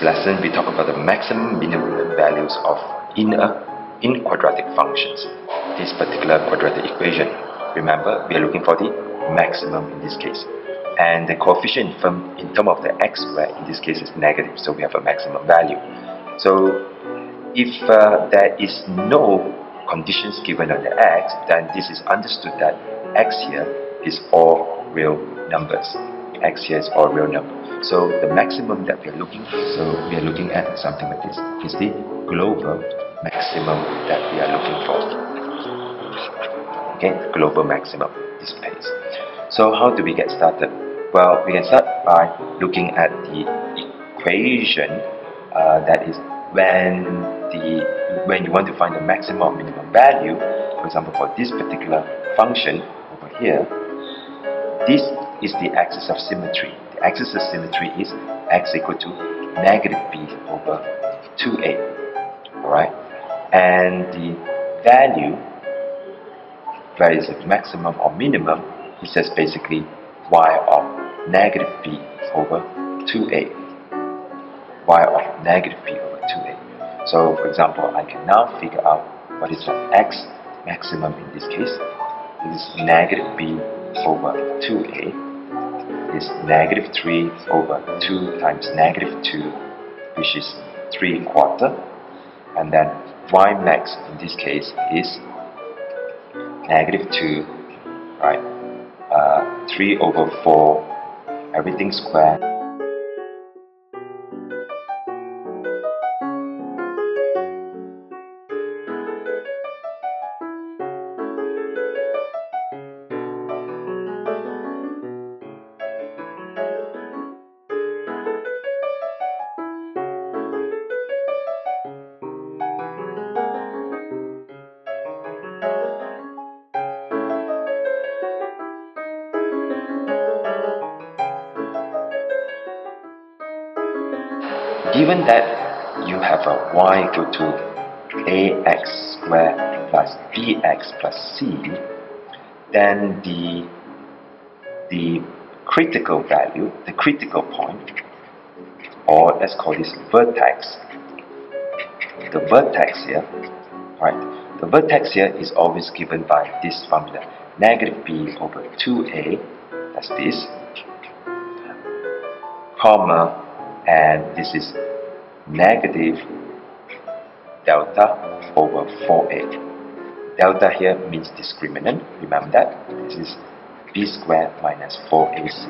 lesson, we talk about the maximum minimum values of in quadratic functions. This particular quadratic equation, remember, we are looking for the maximum in this case. And the coefficient in terms of the x squared in this case is negative, so we have a maximum value. So if there is no conditions given on the x, then this is understood that x here is all real numbers. X here is all real number. So the maximum that we are looking for, so we are looking at something like this, is the global maximum that we are looking for. Okay, global maximum is place. So how do we get started? Well, we can start by looking at the equation that is when you want to find the maximum or minimum value. For example, for this particular function over here, this is the axis of symmetry. The axis of symmetry is x equal to negative b over 2a. Alright? And the value, whether it's the maximum or minimum, it says basically y of negative b over 2a. Y of negative b over 2a. So, for example, I can now figure out what is the x maximum in this case. It is negative b over 2a is negative 3 over 2 times negative 2, which is 3/4, and then y max in this case is negative 2, right? 3 over 4, everything squared. Given that you have a y equal to ax squared plus bx plus c, then the critical value, the critical point, or let's call this vertex, the vertex here, right? The vertex here is always given by this formula, negative b over 2a, that's this, comma, and this is negative delta over 4a. Delta here means discriminant, remember that. This is b squared minus 4ac.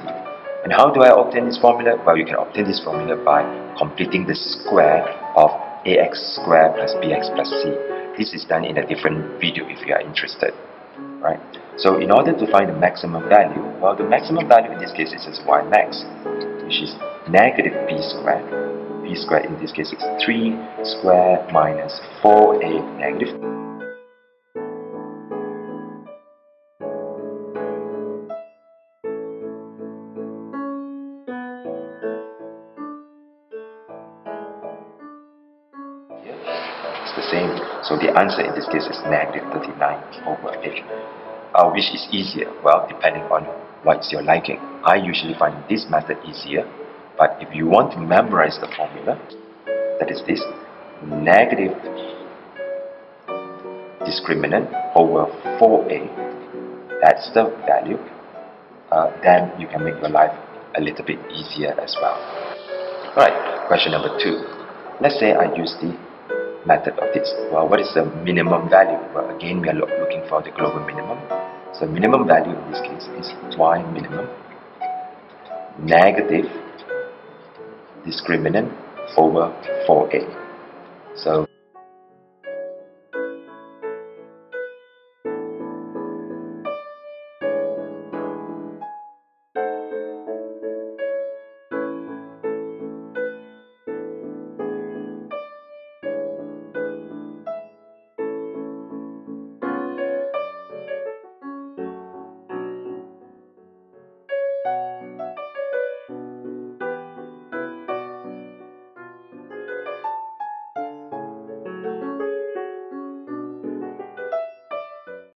And how do I obtain this formula? Well, you can obtain this formula by completing the square of ax squared plus bx plus c. This is done in a different video if you are interested. Right? So in order to find the maximum value, well, the maximum value in this case is y max, which is negative b squared. B squared in this case is 3 squared minus 4a negative. It's the same. So the answer in this case is negative 39 over 8. Which is easier? Well, depending on what's your liking. I usually find this method easier. But if you want to memorize the formula, that is this, negative discriminant over 4a, that's the value, then you can make your life a little bit easier as well. Alright, question number 2. Let's say I use the method of this. Well, what is the minimum value? Well, again, we are looking for the global minimum. So minimum value in this case is y minimum negative discriminant over 4a. So